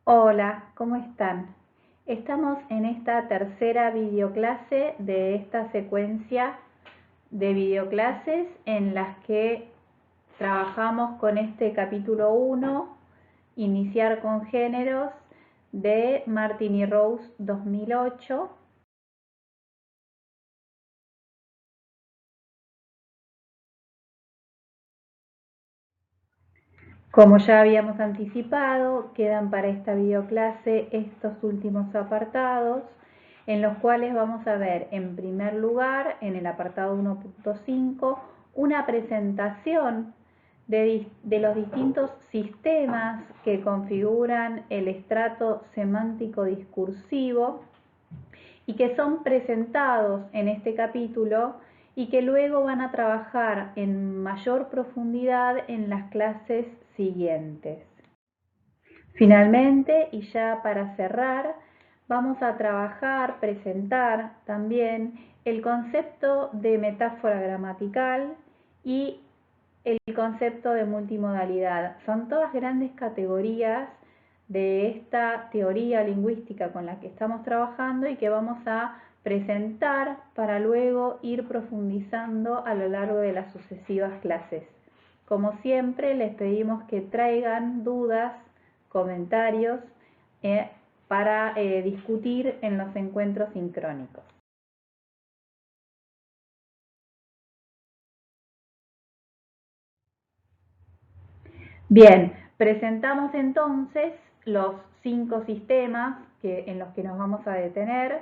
Hola, ¿cómo están? Estamos en esta tercera videoclase de esta secuencia de videoclases en las que trabajamos con este capítulo 1, Iniciar con géneros, de Martin y Rose 2008. Como ya habíamos anticipado, quedan para esta videoclase estos últimos apartados, en los cuales vamos a ver, en primer lugar, en el apartado 1.5, una presentación de los distintos sistemas que configuran el estrato semántico discursivo y que son presentados en este capítulo y que luego van a trabajar en mayor profundidad en las clases siguientes. Finalmente, y ya para cerrar, vamos a presentar también el concepto de metáfora gramatical y el concepto de multimodalidad. Son todas grandes categorías de esta teoría lingüística con la que estamos trabajando y que vamos a presentar para luego ir profundizando a lo largo de las sucesivas clases. Como siempre, les pedimos que traigan dudas, comentarios para discutir en los encuentros sincrónicos. Bien, presentamos entonces los 5 sistemas en los que nos vamos a detener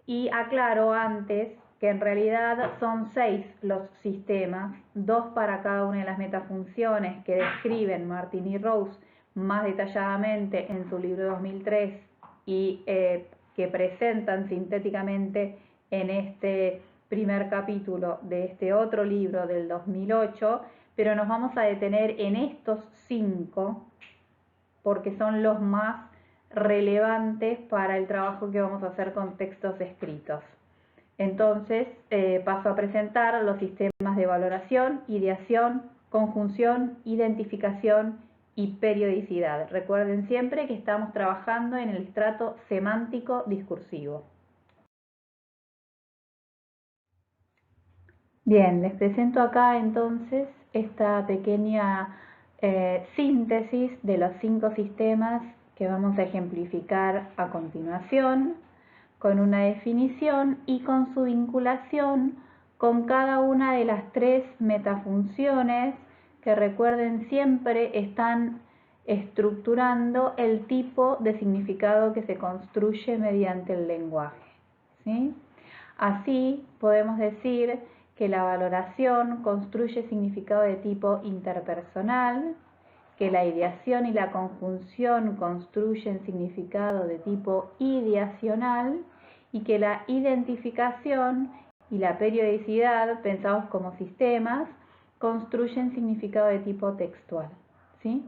y aclaro antes que en realidad son 6 los sistemas, 2 para cada una de las metafunciones que describen Martin y Rose más detalladamente en su libro 2003 y que presentan sintéticamente en este primer capítulo de este otro libro del 2008, pero nos vamos a detener en estos 5 porque son los más relevantes para el trabajo que vamos a hacer con textos escritos. Entonces, paso a presentar los sistemas de valoración, ideación, conjunción, identificación y periodicidad. Recuerden siempre que estamos trabajando en el estrato semántico discursivo. Bien, les presento acá entonces esta pequeña síntesis de los 5 sistemas que vamos a ejemplificar a continuación, con una definición y con su vinculación con cada una de las 3 metafunciones que, recuerden, siempre están estructurando el tipo de significado que se construye mediante el lenguaje, ¿sí? Así podemos decir que la valoración construye significado de tipo interpersonal, que la ideación y la conjunción construyen significado de tipo ideacional y que la identificación y la periodicidad, pensados como sistemas, construyen significado de tipo textual, ¿sí?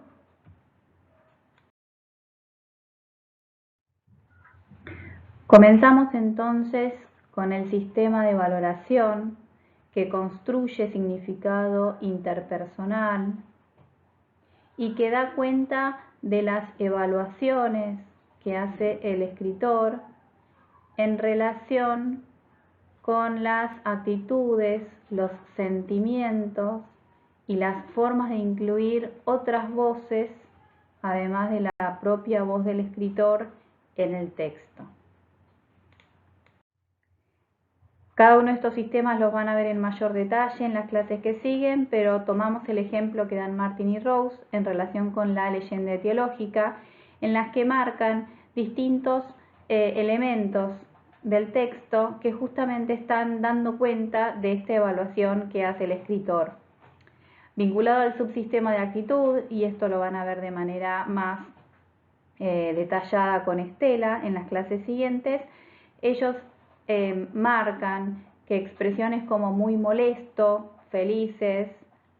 Comenzamos entonces con el sistema de valoración que construye significado interpersonal y que da cuenta de las evaluaciones que hace el escritor en relación con las actitudes, los sentimientos y las formas de incluir otras voces, además de la propia voz del escritor, en el texto. Cada uno de estos sistemas los van a ver en mayor detalle en las clases que siguen, pero tomamos el ejemplo que dan Martin y Rose en relación con la leyenda etiológica, en las que marcan distintos elementos del texto que justamente están dando cuenta de esta evaluación que hace el escritor. Vinculado al subsistema de actitud, y esto lo van a ver de manera más detallada con Estela en las clases siguientes, ellos marcan que expresiones como muy molesto, felices,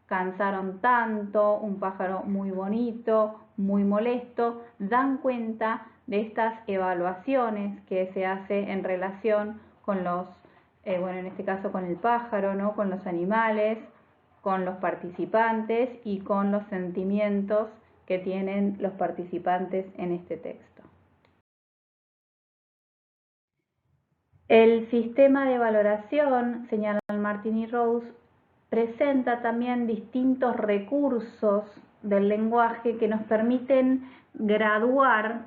cansaron tanto, un pájaro muy bonito, muy molesto, dan cuenta de estas evaluaciones que se hace en relación con los, en este caso con el pájaro, ¿no? Con los animales, con los participantes y con los sentimientos que tienen los participantes en este texto. El sistema de valoración, señalan Martin y Rose, presenta también distintos recursos del lenguaje que nos permiten graduar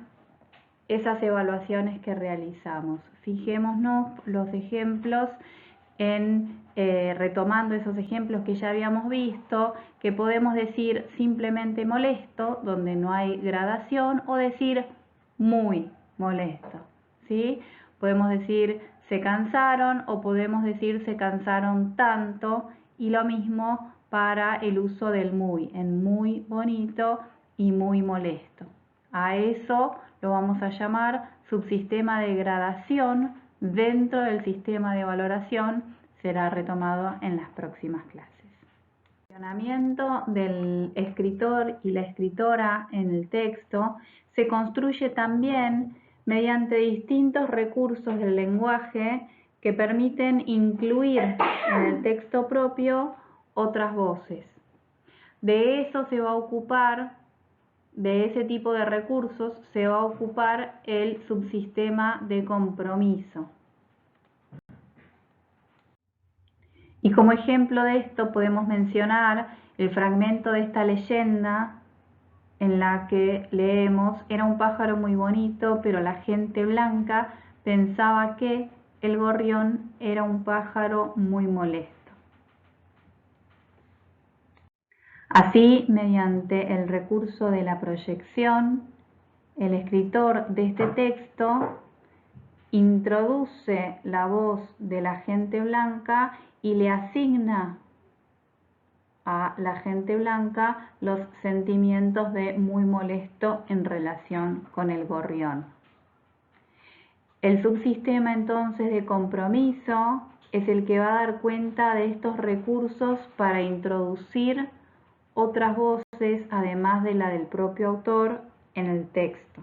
esas evaluaciones que realizamos. Fijémonos los ejemplos retomando esos ejemplos que ya habíamos visto, que podemos decir simplemente molesto, donde no hay gradación, o decir muy molesto, ¿sí? Podemos decir se cansaron o podemos decir se cansaron tanto, y lo mismo para el uso del muy, en muy bonito y muy molesto. A eso lo vamos a llamar subsistema de gradación dentro del sistema de valoración. Será retomado en las próximas clases. El funcionamiento del escritor y la escritora en el texto se construye también mediante distintos recursos del lenguaje que permiten incluir en el texto propio otras voces. De eso se va a ocupar, de ese tipo de recursos, se va a ocupar el subsistema de compromiso. Y como ejemplo de esto podemos mencionar el fragmento de esta leyenda en la que leemos: era un pájaro muy bonito, pero la gente blanca pensaba que el gorrión era un pájaro muy molesto. Así, mediante el recurso de la proyección, el escritor de este texto introduce la voz de la gente blanca y le asigna a la gente blanca los sentimientos de muy molesto en relación con el gorrión. El subsistema entonces de compromiso es el que va a dar cuenta de estos recursos para introducir otras voces además de la del propio autor en el texto.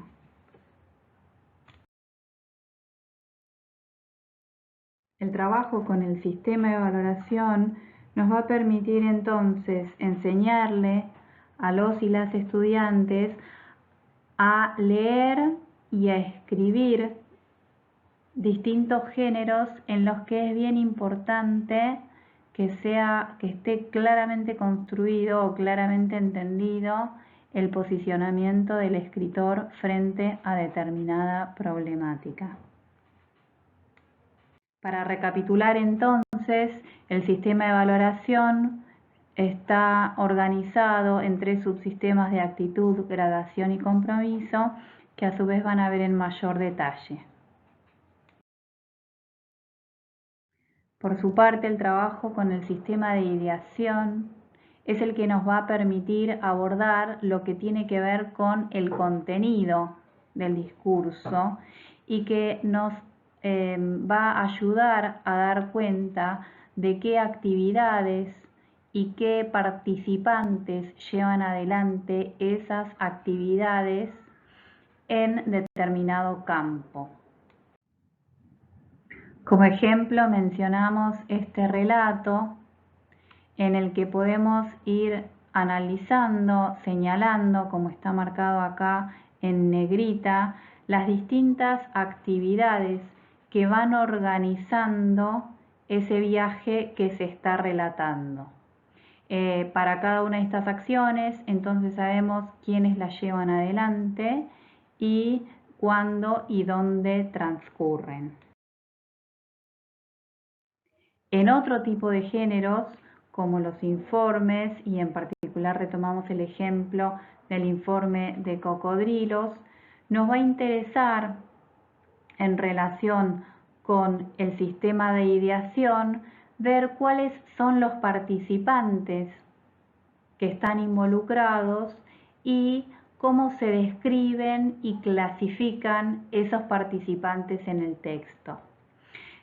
El trabajo con el sistema de valoración nos va a permitir entonces enseñarle a los y las estudiantes a leer y a escribir distintos géneros en los que es bien importante que esté claramente construido o claramente entendido el posicionamiento del escritor frente a determinada problemática. Para recapitular entonces, el sistema de valoración está organizado en 3 subsistemas de actitud, gradación y compromiso, que a su vez van a ver en mayor detalle. Por su parte, el trabajo con el sistema de ideación es el que nos va a permitir abordar lo que tiene que ver con el contenido del discurso y que nos va a ayudar a dar cuenta de qué actividades y qué participantes llevan adelante esas actividades en determinado campo. Como ejemplo mencionamos este relato en el que podemos ir analizando, señalando, como está marcado acá en negrita, las distintas actividades que van organizando ese viaje que se está relatando. Para cada una de estas acciones, entonces sabemos quiénes las llevan adelante y cuándo y dónde transcurren. En otro tipo de géneros, como los informes, y en particular retomamos el ejemplo del informe de cocodrilos, nos va a interesar en relación con el sistema de ideación ver cuáles son los participantes que están involucrados y cómo se describen y clasifican esos participantes en el texto.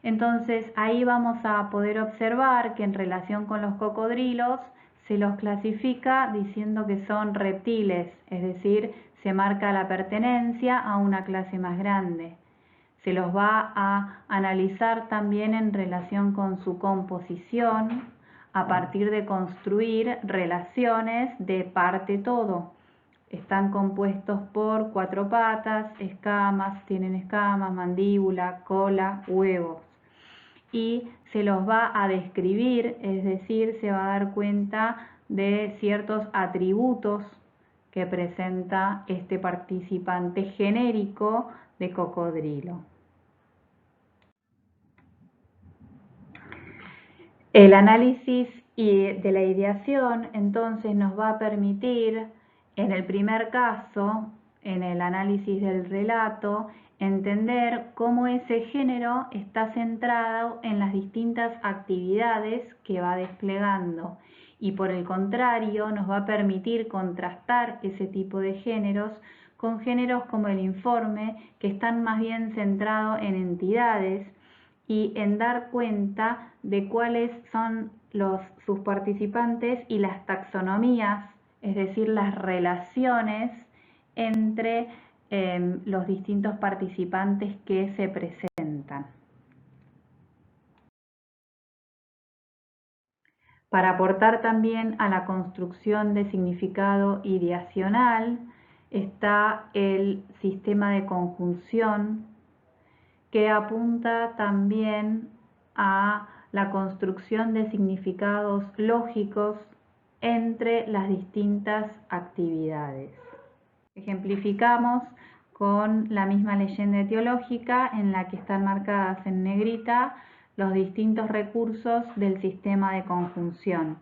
Entonces ahí vamos a poder observar que en relación con los cocodrilos se los clasifica diciendo que son reptiles, es decir, se marca la pertenencia a una clase más grande. Se los va a analizar también en relación con su composición, a partir de construir relaciones de parte-todo. Están compuestos por 4 patas, tienen escamas, mandíbula, cola, huevos. Y se los va a describir, es decir, se va a dar cuenta de ciertos atributos que presenta este participante genérico de cocodrilo. El análisis de la ideación entonces nos va a permitir, en el primer caso, en el análisis del relato, entender cómo ese género está centrado en las distintas actividades que va desplegando y por el contrario nos va a permitir contrastar ese tipo de géneros con géneros como el informe, que están más bien centrados en entidades y en dar cuenta de cuáles son sus participantes y las taxonomías, es decir, las relaciones entre los distintos participantes que se presentan. Para aportar también a la construcción de significado ideacional está el sistema de conjunción, que apunta también a la construcción de significados lógicos entre las distintas actividades. Ejemplificamos con la misma leyenda etiológica en la que están marcadas en negrita los distintos recursos del sistema de conjunción.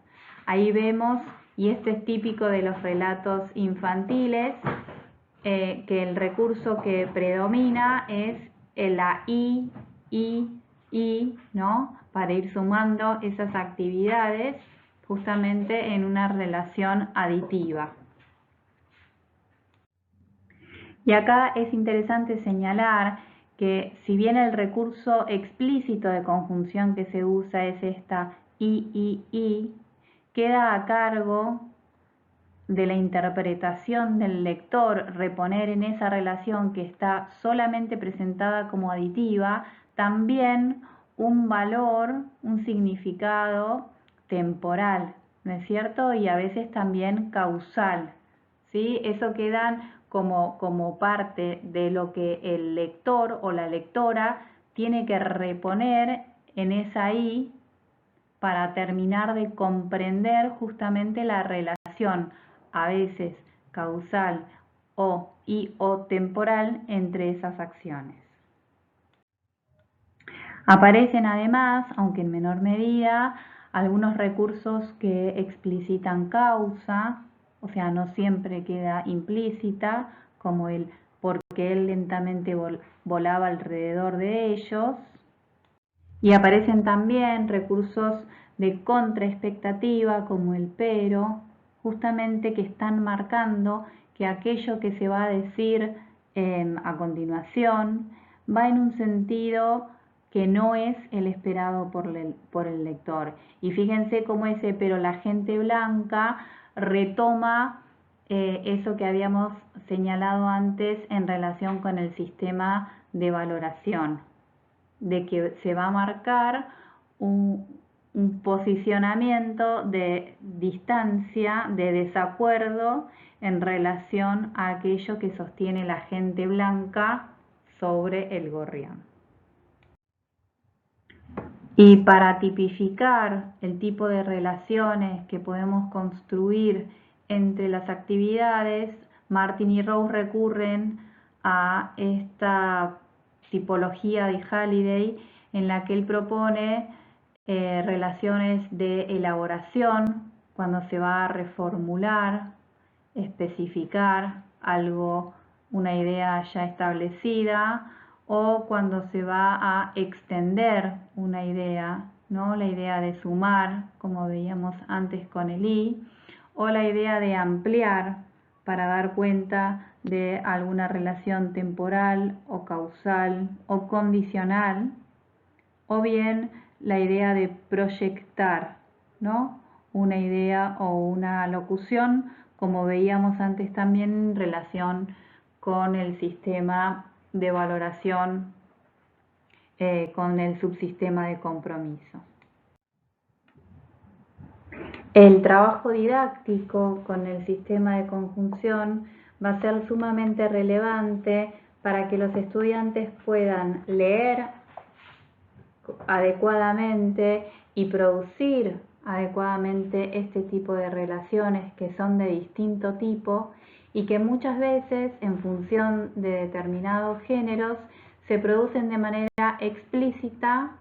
Ahí vemos, y este es típico de los relatos infantiles, que el recurso que predomina es la I, ¿no? Para ir sumando esas actividades justamente en una relación aditiva. Y acá es interesante señalar que si bien el recurso explícito de conjunción que se usa es esta I, queda a cargo de la interpretación del lector reponer en esa relación que está solamente presentada como aditiva también un valor, un significado temporal, ¿no es cierto? Y a veces también causal, ¿sí? Eso quedan como parte de lo que el lector o la lectora tiene que reponer en esa I para terminar de comprender justamente la relación, a veces causal o temporal, entre esas acciones. Aparecen además, aunque en menor medida, algunos recursos que explicitan causa, o sea, no siempre queda implícita, como el porque él lentamente volaba alrededor de ellos. Y aparecen también recursos de contraexpectativa, como el pero, justamente que están marcando que aquello que se va a decir a continuación va en un sentido que no es el esperado por el lector. Y fíjense cómo ese pero la gente blanca retoma eso que habíamos señalado antes en relación con el sistema de valoración, de que se va a marcar un posicionamiento de distancia, de desacuerdo en relación a aquello que sostiene la gente blanca sobre el gorrión. Y para tipificar el tipo de relaciones que podemos construir entre las actividades, Martin y Rose recurren a esta tipología de Halliday en la que él propone relaciones de elaboración, cuando se va a reformular, especificar algo, una idea ya establecida, o cuando se va a extender una idea, ¿no? La idea de sumar, como veíamos antes con el I, o la idea de ampliar para dar cuenta de alguna relación temporal o causal o condicional, o bien la idea de proyectar, ¿no? Una idea o una locución, como veíamos antes también en relación con el sistema de valoración, con el subsistema de compromiso. El trabajo didáctico con el sistema de conjunción va a ser sumamente relevante para que los estudiantes puedan leer adecuadamente y producir adecuadamente este tipo de relaciones que son de distinto tipo y que muchas veces en función de determinados géneros se producen de manera explícita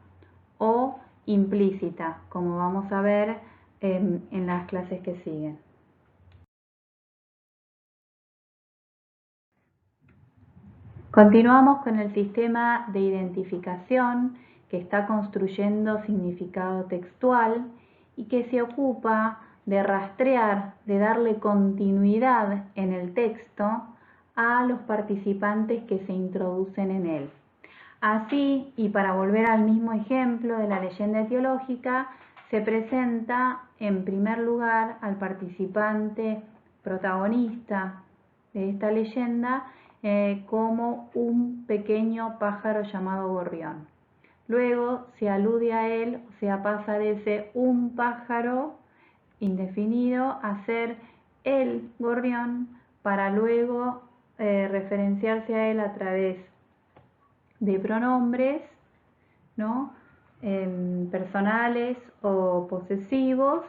o implícita, como vamos a ver en las clases que siguen. Continuamos con el sistema de identificación que está construyendo significado textual y que se ocupa de rastrear, de darle continuidad en el texto a los participantes que se introducen en él. Así, y para volver al mismo ejemplo de la leyenda etiológica, se presenta en primer lugar al participante protagonista de esta leyenda como un pequeño pájaro llamado gorrión. Luego se alude a él, o sea, pasa de ese un pájaro indefinido a ser el gorrión para luego referenciarse a él a través de pronombres, ¿no? Personales o posesivos.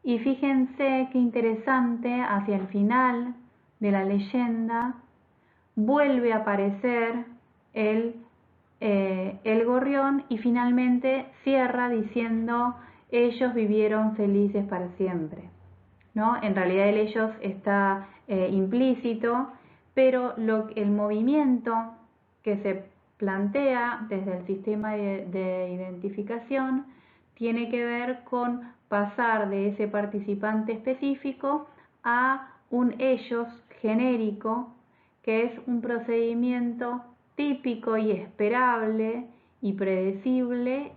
Y fíjense qué interesante, hacia el final de la leyenda vuelve a aparecer el gorrión y finalmente cierra diciendo ellos vivieron felices para siempre, ¿no? En realidad el ellos está implícito, pero el movimiento que se plantea desde el sistema de identificación tiene que ver con pasar de ese participante específico a un ellos genérico, que es un procedimiento típico y esperable y predecible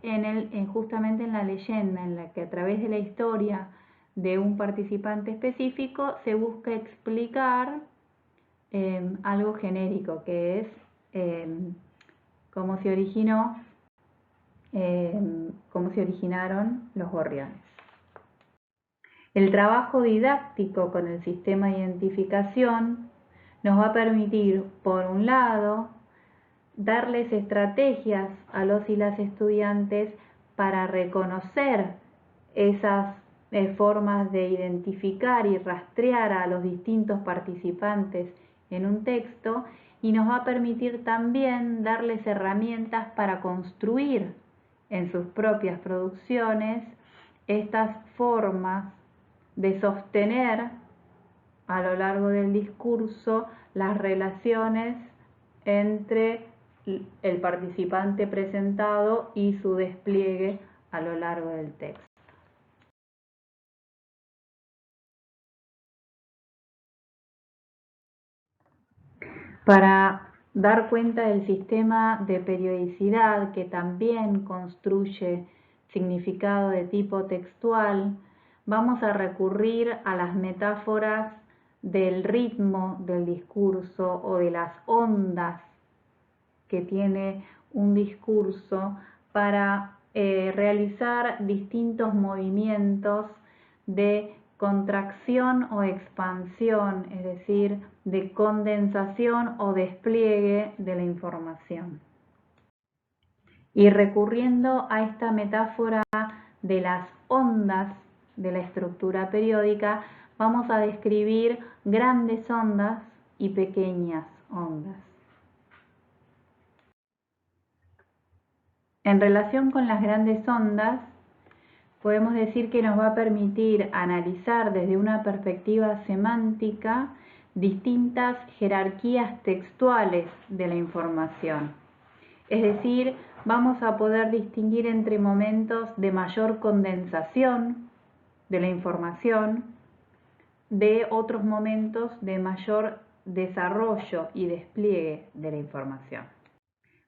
justamente en la leyenda, en la que a través de la historia de un participante específico se busca explicar algo genérico, que es cómo se originaron los gorriones. El trabajo didáctico con el sistema de identificación nos va a permitir, por un lado, darles estrategias a los y las estudiantes para reconocer esas formas de identificar y rastrear a los distintos participantes en un texto, y nos va a permitir también darles herramientas para construir en sus propias producciones estas formas de sostener a lo largo del discurso las relaciones entre el participante presentado y su despliegue a lo largo del texto. Para dar cuenta del sistema de periodicidad que también construye significado de tipo textual, vamos a recurrir a las metáforas del ritmo del discurso o de las ondas que tiene un discurso para realizar distintos movimientos de contracción o expansión, es decir, de condensación o despliegue de la información. Y recurriendo a esta metáfora de las ondas de la estructura periódica, vamos a describir grandes ondas y pequeñas ondas. En relación con las grandes ondas, podemos decir que nos va a permitir analizar desde una perspectiva semántica distintas jerarquías textuales de la información. Es decir, vamos a poder distinguir entre momentos de mayor condensación de la información de otros momentos de mayor desarrollo y despliegue de la información.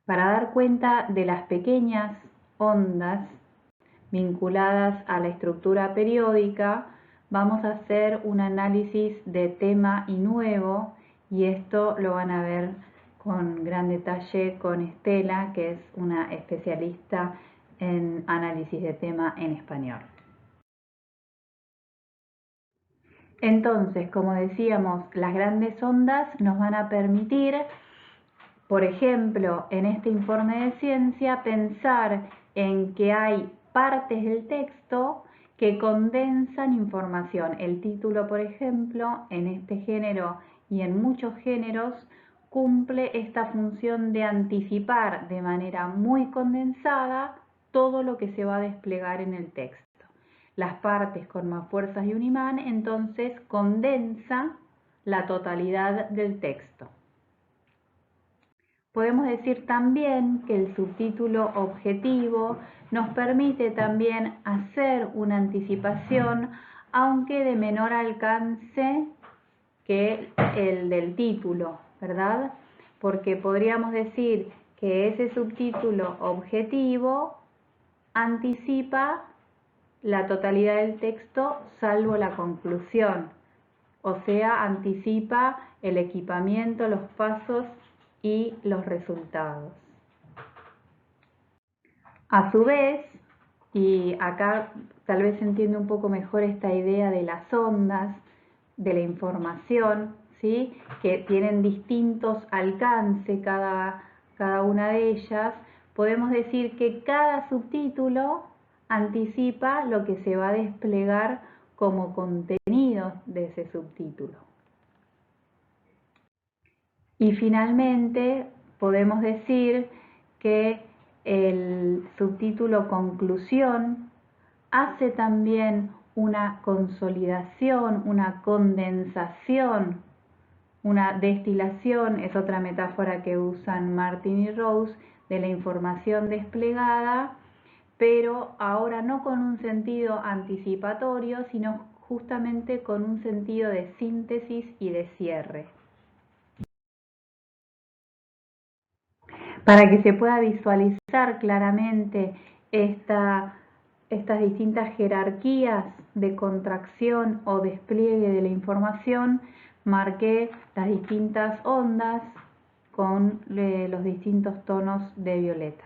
Para dar cuenta de las pequeñas ondas vinculadas a la estructura periódica, vamos a hacer un análisis de tema y nuevo, y esto lo van a ver con gran detalle con Estela, que es una especialista en análisis de tema en español. Entonces, como decíamos, las grandes ondas nos van a permitir, por ejemplo, en este informe de ciencia, pensar en que hay partes del texto que condensan información. El título, por ejemplo, en este género y en muchos géneros, cumple esta función de anticipar de manera muy condensada todo lo que se va a desplegar en el texto. Las partes con más fuerzas y un imán, entonces condensa la totalidad del texto. Podemos decir también que el subtítulo objetivo nos permite también hacer una anticipación, aunque de menor alcance que el del título, ¿verdad? Porque podríamos decir que ese subtítulo objetivo anticipa la totalidad del texto salvo la conclusión, o sea, anticipa el equipamiento, los pasos y los resultados. A su vez, y acá tal vez se entiende un poco mejor esta idea de las ondas, de la información, ¿sí? Que tienen distintos alcances cada una de ellas, podemos decir que cada subtítulo anticipa lo que se va a desplegar como contenido de ese subtítulo. Y finalmente podemos decir que el subtítulo conclusión hace también una consolidación, una condensación, una destilación, es otra metáfora que usan Martin y Rose, de la información desplegada, pero ahora no con un sentido anticipatorio, sino justamente con un sentido de síntesis y de cierre. Para que se pueda visualizar claramente estas distintas jerarquías de contracción o despliegue de la información, marqué las distintas ondas con los distintos tonos de violeta.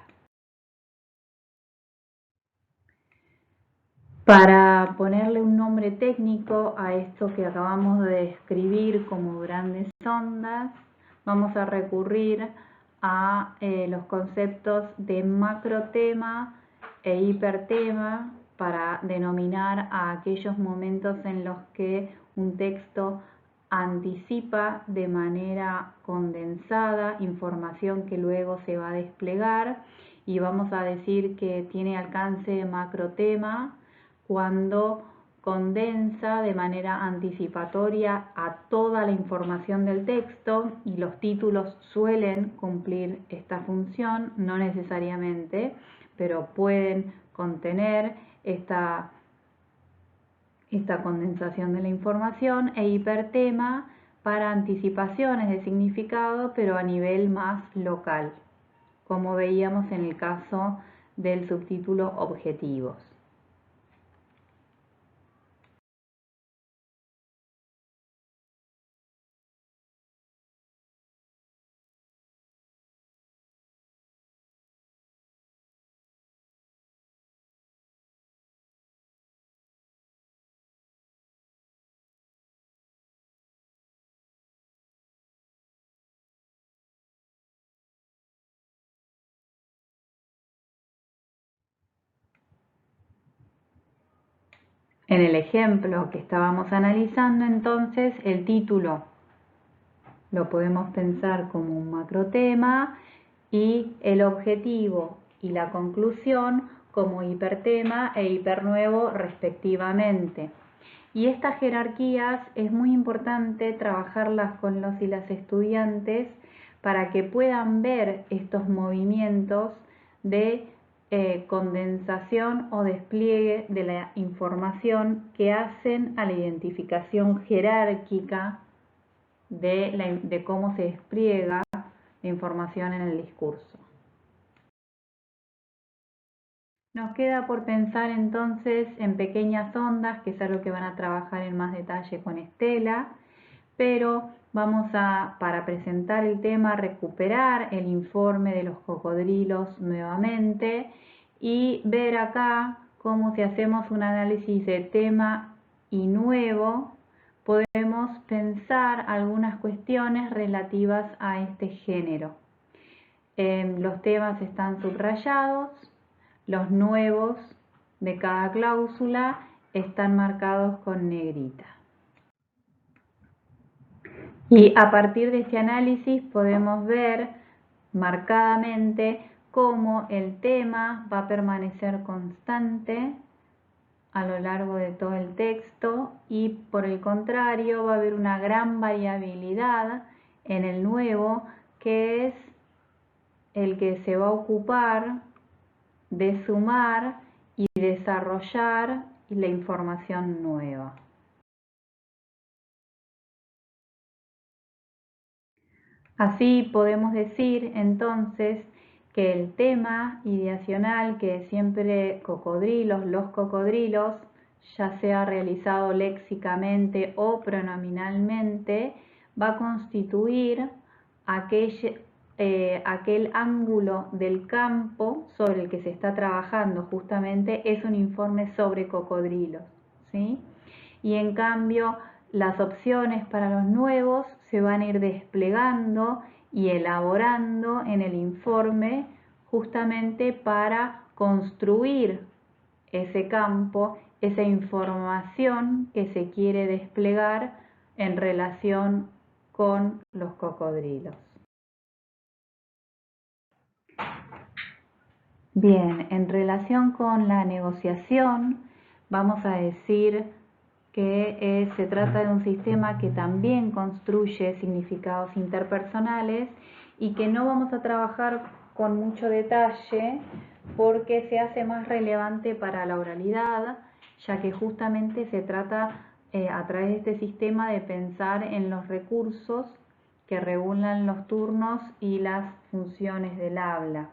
Para ponerle un nombre técnico a esto que acabamos de describir como grandes ondas, vamos a recurrir a los conceptos de macrotema e hipertema para denominar a aquellos momentos en los que un texto anticipa de manera condensada información que luego se va a desplegar, y vamos a decir que tiene alcance macrotema cuando condensa de manera anticipatoria a toda la información del texto, y los títulos suelen cumplir esta función, no necesariamente, pero pueden contener esta condensación de la información, e hipertema para anticipaciones de significado, pero a nivel más local, como veíamos en el caso del subtítulo objetivos. En el ejemplo que estábamos analizando, entonces, el título lo podemos pensar como un macrotema y el objetivo y la conclusión como hipertema e hipernuevo respectivamente. Y estas jerarquías es muy importante trabajarlas con los y las estudiantes para que puedan ver estos movimientos de condensación o despliegue de la información que hacen a la identificación jerárquica de cómo se despliega la información en el discurso. Nos queda por pensar entonces en pequeñas ondas, que es algo que van a trabajar en más detalle con Estela, pero vamos a, para presentar el tema, recuperar el informe de los cocodrilos nuevamente y ver acá cómo si hacemos un análisis de tema y nuevo, podemos pensar algunas cuestiones relativas a este género. Los temas están subrayados, los nuevos de cada cláusula están marcados con negrita. Y a partir de este análisis podemos ver marcadamente cómo el tema va a permanecer constante a lo largo de todo el texto y por el contrario va a haber una gran variabilidad en el nuevo, que es el que se va a ocupar de sumar y desarrollar la información nueva. Así podemos decir entonces que el tema ideacional, que es siempre cocodrilos, los cocodrilos, ya sea realizado léxicamente o pronominalmente, va a constituir aquel ángulo del campo sobre el que se está trabajando. Justamente es un informe sobre cocodrilos, ¿sí? Y en cambio las opciones para los nuevos se van a ir desplegando y elaborando en el informe justamente para construir ese campo, esa información que se quiere desplegar en relación con los cocodrilos. Bien, en relación con la negociación, vamos a decir que se trata de un sistema que también construye significados interpersonales y que no vamos a trabajar con mucho detalle porque se hace más relevante para la oralidad, ya que justamente se trata a través de este sistema de pensar en los recursos que regulan los turnos y las funciones del habla.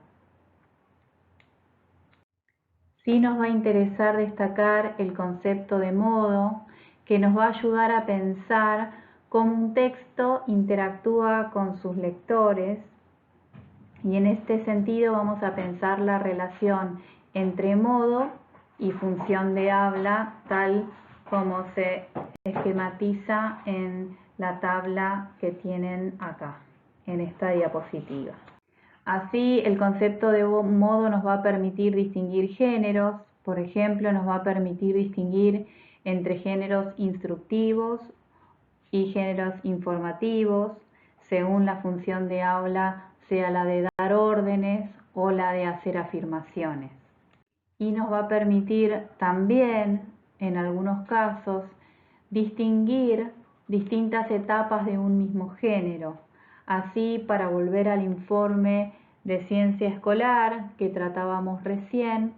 Sí nos va a interesar destacar el concepto de modo, que nos va a ayudar a pensar cómo un texto interactúa con sus lectores, y en este sentido vamos a pensar la relación entre modo y función de habla, tal como se esquematiza en la tabla que tienen acá, en esta diapositiva. Así, el concepto de modo nos va a permitir distinguir géneros. Por ejemplo, nos va a permitir distinguir entre géneros instructivos y géneros informativos, según la función de habla sea la de dar órdenes o la de hacer afirmaciones. Y nos va a permitir también, en algunos casos, distinguir distintas etapas de un mismo género. Así, para volver al informe de ciencia escolar que tratábamos recién,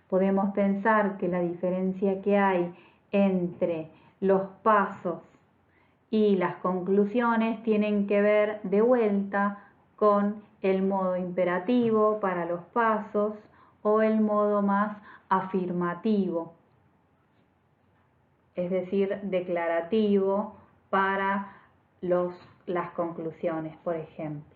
podemos pensar que la diferencia que hay entre los pasos y las conclusiones tienen que ver de vuelta con el modo imperativo para los pasos o el modo más afirmativo, es decir, declarativo para las conclusiones, por ejemplo.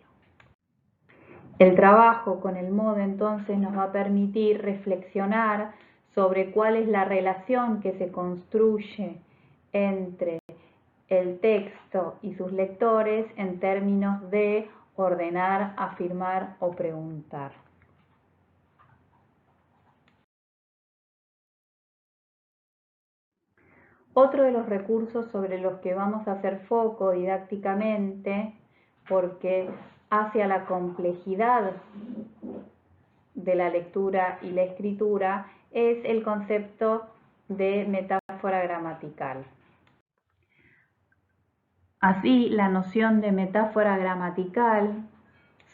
El trabajo con el modo entonces nos va a permitir reflexionar sobre cuál es la relación que se construye entre el texto y sus lectores en términos de ordenar, afirmar o preguntar. Otro de los recursos sobre los que vamos a hacer foco didácticamente, porque hacia la complejidad de la lectura y la escritura, es el concepto de metáfora gramatical. Así, la noción de metáfora gramatical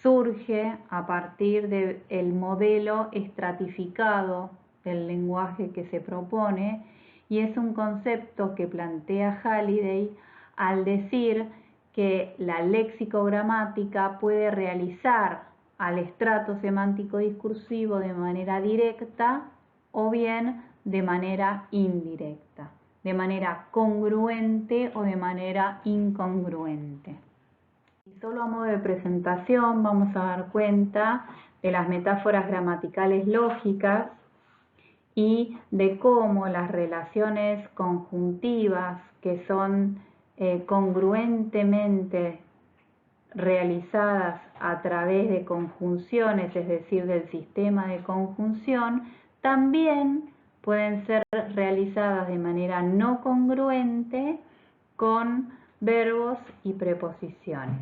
surge a partir del modelo estratificado del lenguaje que se propone, y es un concepto que plantea Halliday al decir que la lexicogramática puede realizar al estrato semántico discursivo de manera directa o bien de manera indirecta, de manera congruente o de manera incongruente. Y solo a modo de presentación vamos a dar cuenta de las metáforas gramaticales lógicas, y de cómo las relaciones conjuntivas que son congruentemente realizadas a través de conjunciones, es decir, del sistema de conjunción, también pueden ser realizadas de manera no congruente con verbos y preposiciones.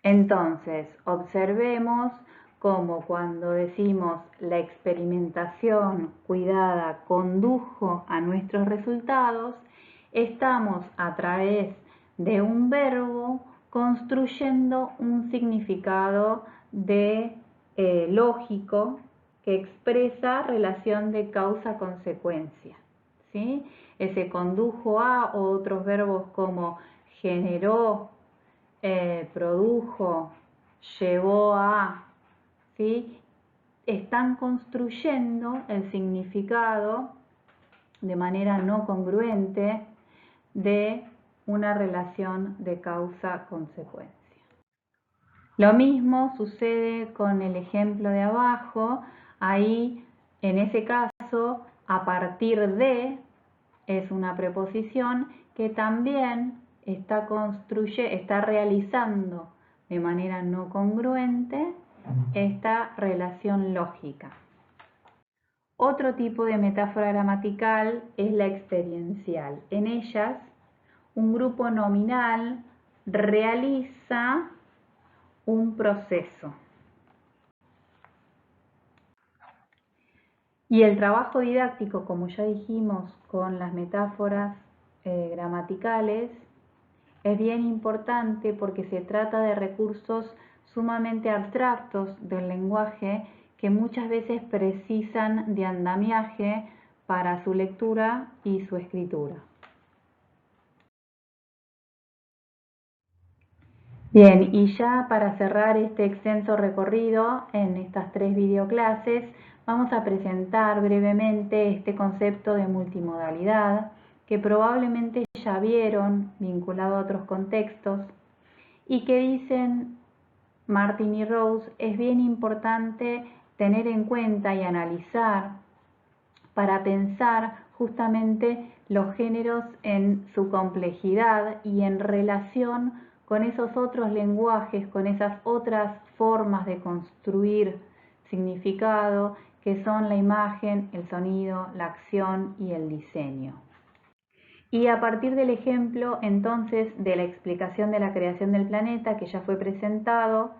Entonces, observemos cómo cuando decimos la experimentación cuidada condujo a nuestros resultados, estamos a través de un verbo construyendo un significado lógico que expresa relación de causa-consecuencia, ¿sí? Ese condujo a, o otros verbos como generó, produjo, llevó a, ¿sí? Están construyendo el significado de manera no congruente de una relación de causa-consecuencia. Lo mismo sucede con el ejemplo de abajo. Ahí, en ese caso, a partir de es una preposición que también está realizando de manera no congruente esta relación lógica. Otro tipo de metáfora gramatical es la experiencial. En ellas, un grupo nominal realiza un proceso. Y el trabajo didáctico, como ya dijimos con las metáforas gramaticales, es bien importante porque se trata de recursos sumamente abstractos del lenguaje que muchas veces precisan de andamiaje para su lectura y su escritura. Bien, y ya para cerrar este extenso recorrido en estas 3 videoclases, vamos a presentar brevemente este concepto de multimodalidad que probablemente ya vieron vinculado a otros contextos y que dicen Martin y Rose es bien importante tener en cuenta y analizar para pensar justamente los géneros en su complejidad y en relación con esos otros lenguajes, con esas otras formas de construir significado que son la imagen, el sonido, la acción y el diseño. Y a partir del ejemplo entonces de la explicación de la creación del planeta que ya fue presentado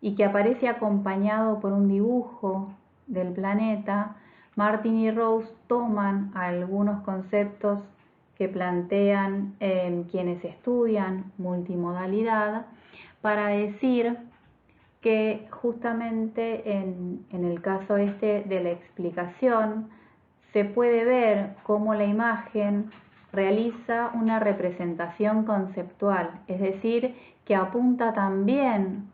y que aparece acompañado por un dibujo del planeta, Martin y Rose toman algunos conceptos que plantean quienes estudian multimodalidad para decir que justamente en el caso este de la explicación se puede ver cómo la imagen realiza una representación conceptual, es decir, que apunta también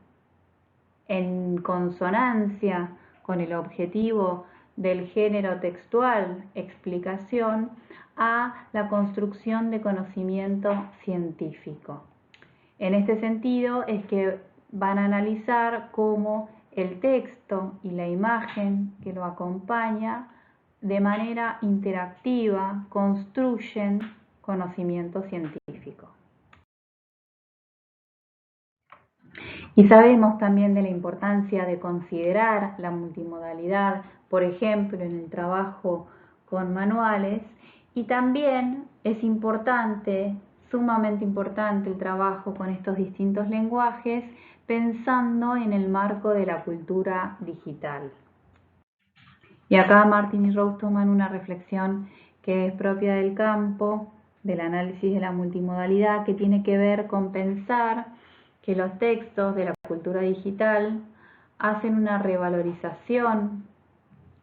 en consonancia con el objetivo del género textual, explicación, a la construcción de conocimiento científico. En este sentido es que van a analizar cómo el texto y la imagen que lo acompaña de manera interactiva construyen conocimiento científico. Y sabemos también de la importancia de considerar la multimodalidad, por ejemplo, en el trabajo con manuales, y también es importante, sumamente importante, el trabajo con estos distintos lenguajes, pensando en el marco de la cultura digital. Y acá Martin y Rose toman una reflexión que es propia del campo, del análisis de la multimodalidad, que tiene que ver con pensar que los textos de la cultura digital hacen una revalorización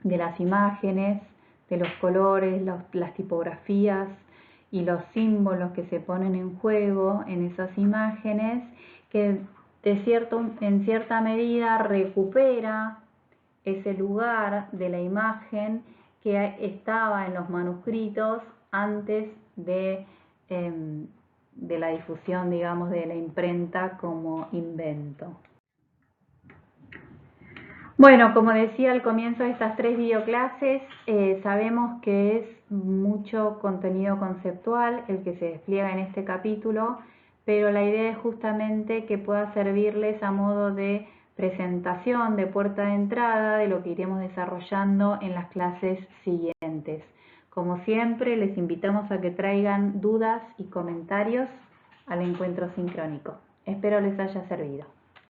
de las imágenes, de los colores, las tipografías y los símbolos que se ponen en juego en esas imágenes, que en cierta medida recupera ese lugar de la imagen que estaba en los manuscritos antes de la difusión, digamos, de la imprenta como invento. Bueno, como decía al comienzo de estas 3 videoclases, sabemos que es mucho contenido conceptual el que se despliega en este capítulo, pero la idea es justamente que pueda servirles a modo de presentación, de puerta de entrada de lo que iremos desarrollando en las clases siguientes. Como siempre, les invitamos a que traigan dudas y comentarios al encuentro sincrónico. Espero les haya servido.